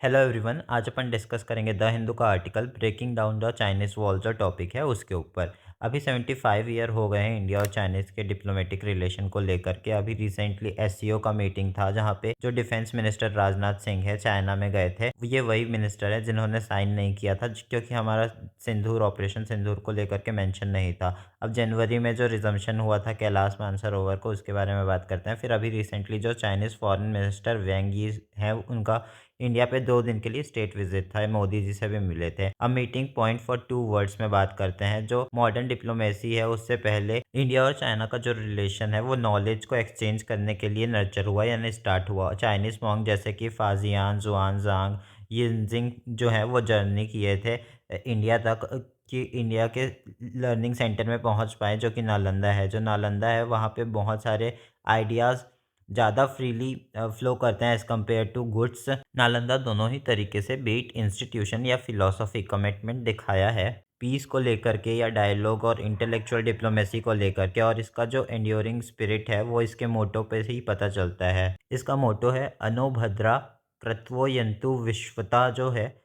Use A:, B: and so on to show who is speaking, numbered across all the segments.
A: Hello everyone. आज अपन discuss करेंगे द हिंदू का article breaking down the Chinese wall जो टॉपिक है उसके ऊपर। अभी 75 ईयर हो गए हैं इंडिया और चाइनीज़ के डिप्लोमेटिक रिलेशन को लेकर के। अभी रिसेंटली एससीओ का मीटिंग था जहां पे जो डिफेंस मिनिस्टर राजनाथ सिंह है चाइना में गए थे। ये वही मिनिस्टर है जिन्होंने साइन नहीं किया था क्योंकि हमारा सिंदूर ऑपरेशन सिंदूर को लेकर के मेंशन नहीं था। अब जनवरी में जो रिजम्पशन हुआ था कैलाश मानसरोवर को उसके बारे में बात करते हैं। फिर अभी रिसेंटली जो चाइनीज़ फॉरेन मिनिस्टर वेंग यी है उनका इंडिया पे 2 दिन के लिए स्टेट विजिट था, मोदी जी से भी मिले थे। अब मीटिंग पॉइंट फॉर 2 वर्ड्स में बात करते हैं। जो मॉडर्न डिप्लोमेसी है उससे पहले इंडिया और चाइना का जो रिलेशन है वो नॉलेज को एक्सचेंज करने के लिए नर्चर हुआ यानी स्टार्ट हुआ। चाइनीज़ मॉन्क जैसे कि फाजियान, जुआनजांग, यिनजिंग जो है वो जर्नी किए थे इंडिया तक कि इंडिया के लर्निंग सेंटर में पहुंच पाए जो कि नालंदा है। जो नालंदा है वहाँ पे बहुत सारे आइडियाज़ ज़्यादा फ्रीली फ्लो करते हैं as compared to goods. Nalanda दोनों ही तरीके से बीट इंस्टीट्यूशन या फिलॉसफी कमिटमेंट दिखाया है पीस को लेकर के या डायलॉग और इंटेलेक्चुअल डिप्लोमेसी को लेकर के। और इसका जो एंड्योरिंग स्पिरिट है वो इसके मोटो पे से ही पता चलता है। इसका मोटो है अनोभद्रा कृत्वोयंतु विश्वता जो है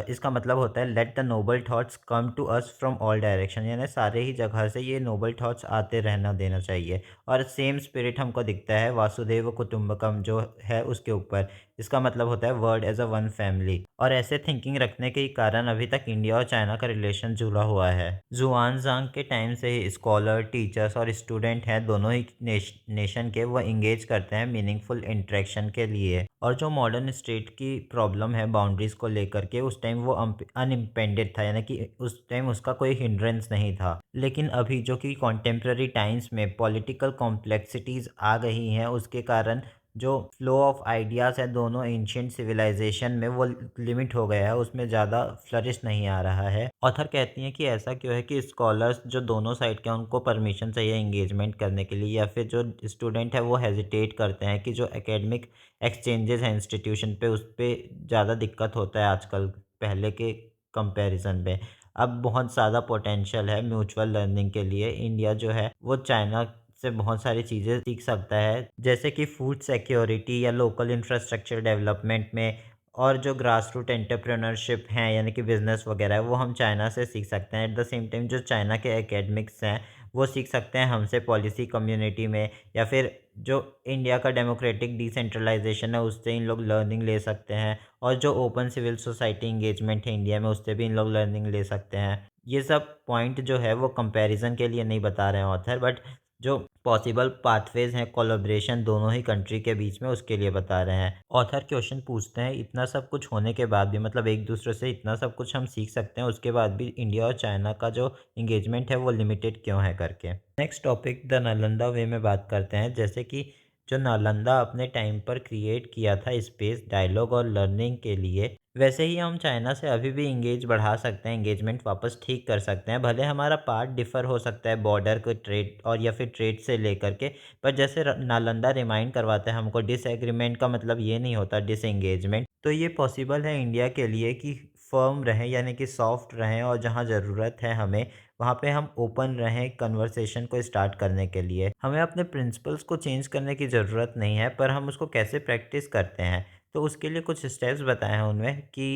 A: इसका मतलब होता है let the noble thoughts come to us from all direction, यानी सारे ही जगह से ये नोबल थॉट्स आते रहना देना चाहिए। और सेम स्पिरिट हमको दिखता है वासुदेव कुटुंबकम जो है उसके ऊपर। इसका मतलब होता है world as a one family. और ऐसे थिंकिंग रखने के ही कारण अभी तक इंडिया और चाइना का रिलेशन जुड़ा हुआ है। जुआनजांग के टाइम से ही स्कॉलर, टीचर्स और स्टूडेंट हैं दोनों ही नेशन के, वो इंगेज करते हैं मीनिंगफुल इंटरेक्शन के लिए। और जो मॉडर्न स्टेट की प्रॉब्लम है बाउंड्रीज को लेकर के, उस टाइम वो अनइम्पेंडेड था, यानी कि उस टाइम उसका कोई हिंड्रेंस नहीं था। लेकिन अभी जो कि कॉन्टेम्प्ररी टाइम्स में पॉलिटिकल कॉम्प्लेक्सिटीज़ आ गई हैं उसके कारण जो फ्लो ऑफ आइडियाज़ है दोनों एंशियंट सिविलाइजेशन में वो लिमिट हो गया है, उसमें ज़्यादा फ्लरिश नहीं आ रहा है। ऑथर कहती हैं कि ऐसा क्यों है कि स्कॉलर्स जो दोनों साइड के हैं उनको परमिशन चाहिए इंगेजमेंट करने के लिए, या फिर जो स्टूडेंट है वो हेजिटेट करते हैं कि जो एकेडमिक एक्सचेंजेस हैं इंस्टीट्यूशन पे उस पर ज़्यादा दिक्कत होता है आजकल पहले के कंपैरिजन में। अब बहुत ज़्यादा पोटेंशियल है म्यूचुअल लर्निंग के लिए। इंडिया जो है वो चाइना से बहुत सारी चीज़ें सीख सकता है जैसे कि फूड सिक्योरिटी या लोकल इंफ्रास्ट्रक्चर डेवलपमेंट में। और जो ग्रास रूट एंटरप्रेन्योरशिप हैं यानी कि बिज़नेस वगैरह है वो हम चाइना से सीख सकते हैं। एट द सेम टाइम जो चाइना के एकेडमिक्स हैं वो सीख सकते हैं हमसे पॉलिसी कम्युनिटी में, या फिर जो इंडिया का डेमोक्रेटिक डिसेंट्रलाइजेशन है उससे इन लोग लर्निंग ले सकते हैं। और जो ओपन सिविल सोसाइटी इंगेजमेंट है इंडिया में उससे भी इन लोग लर्निंग ले सकते हैं। ये सब पॉइंट जो है वो कंपैरिजन के लिए नहीं बता रहे हैं ऑथर, बट जो पॉसिबल पाथवेज हैं कोलैबोरेशन दोनों ही कंट्री के बीच में उसके लिए बता रहे हैं। ऑथर क्वेश्चन पूछते हैं इतना सब कुछ होने के बाद भी, मतलब एक दूसरे से इतना सब कुछ हम सीख सकते हैं उसके बाद भी इंडिया और चाइना का जो इंगेजमेंट है वो लिमिटेड क्यों है करके। नेक्स्ट टॉपिक द नालंदा वे में बात करते हैं। जैसे कि जो नालंदा अपने टाइम पर क्रिएट किया था स्पेस डायलॉग और लर्निंग के लिए, वैसे ही हम चाइना से अभी भी इंगेज बढ़ा सकते हैं, इंगेजमेंट वापस ठीक कर सकते हैं। भले हमारा पार्ट डिफ़र हो सकता है बॉर्डर को ट्रेड और या फिर ट्रेड से लेकर के, पर जैसे नालंदा रिमाइंड करवाते हैं हमको डिसएग्रीमेंट का मतलब ये नहीं होता डिसएंगेजमेंट। तो ये पॉसिबल है इंडिया के लिए कि फर्म रहें यानी कि सॉफ्ट रहें, और जहाँ ज़रूरत है हमें वहाँ पे हम ओपन रहें कन्वर्सेशन को स्टार्ट करने के लिए। हमें अपने प्रिंसिपल्स को चेंज करने की ज़रूरत नहीं है, पर हम उसको कैसे प्रैक्टिस करते हैं तो उसके लिए कुछ स्टेप्स बताए हैं उनमें कि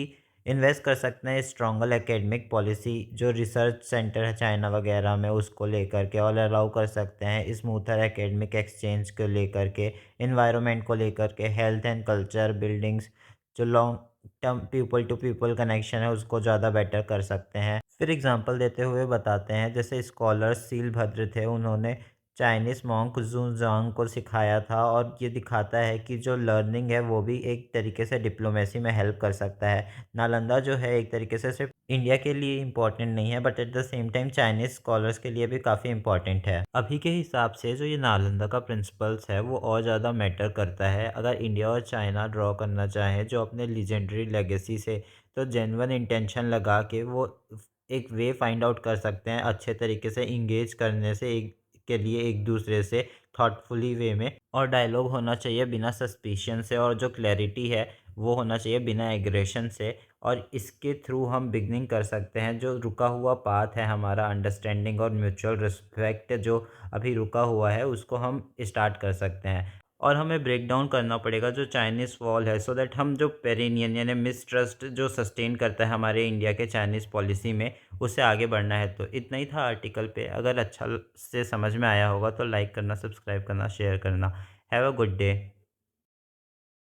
A: इन्वेस्ट कर सकते हैं स्ट्रॉन्गल एकेडमिक पॉलिसी, जो रिसर्च सेंटर है चाइना वगैरह में उसको लेकर के, और अलाउ कर सकते हैं स्मूथर एकेडमिक एक्सचेंज को लेकर के, इन्वायरमेंट को लेकर के, हेल्थ एंड कल्चर, बिल्डिंग्स, जो long term people to people connection है उसको ज़्यादा बेटर कर सकते हैं। फिर एग्जांपल देते हुए बताते हैं जैसे स्कॉलर्स सीलभद्र थे, उन्होंने चाइनीज़ मॉन्क ज़ुनज़ांग को सिखाया था, और ये दिखाता है कि जो लर्निंग है वो भी एक तरीके से डिप्लोमेसी में हेल्प कर सकता है। नालंदा जो है एक तरीके से सिर्फ इंडिया के लिए इम्पॉर्टेंट नहीं है, but at the same time Chinese scholars के लिए भी काफ़ी इम्पॉर्टेंट है। अभी के हिसाब से जो ये नालंदा का प्रिंसिपल्स है वो और ज़्यादा मैटर करता है अगर इंडिया और चाइना ड्रॉ करना चाहें जो अपने लीजेंडरी लेगेसी से। तो जेन्युइन इंटेंशन लगा के वो एक वे फाइंड आउट कर सकते हैं अच्छे तरीके से इंगेज करने से एक के लिए एक दूसरे से थॉटफुली वे में। और डायलॉग होना चाहिए बिना सस्पिशन से, और जो क्लैरिटी है वो होना चाहिए बिना एग्रेशन से। और इसके थ्रू हम बिगनिंग कर सकते हैं जो रुका हुआ पाथ है हमारा अंडरस्टैंडिंग और म्यूचुअल रिस्पेक्ट जो अभी रुका हुआ है उसको हम स्टार्ट कर सकते हैं। और हमें ब्रेक डाउन करना पड़ेगा जो चाइनीज़ वॉल है, सो दैट हम जो पेरिनियन यानी मिसट्रस्ट जो सस्टेन करता है हमारे इंडिया के चाइनीज़ पॉलिसी में, उससे आगे बढ़ना है। तो इतना ही था आर्टिकल पे। अगर अच्छा से समझ में आया होगा तो लाइक करना, सब्सक्राइब करना, शेयर करना। Have a good day.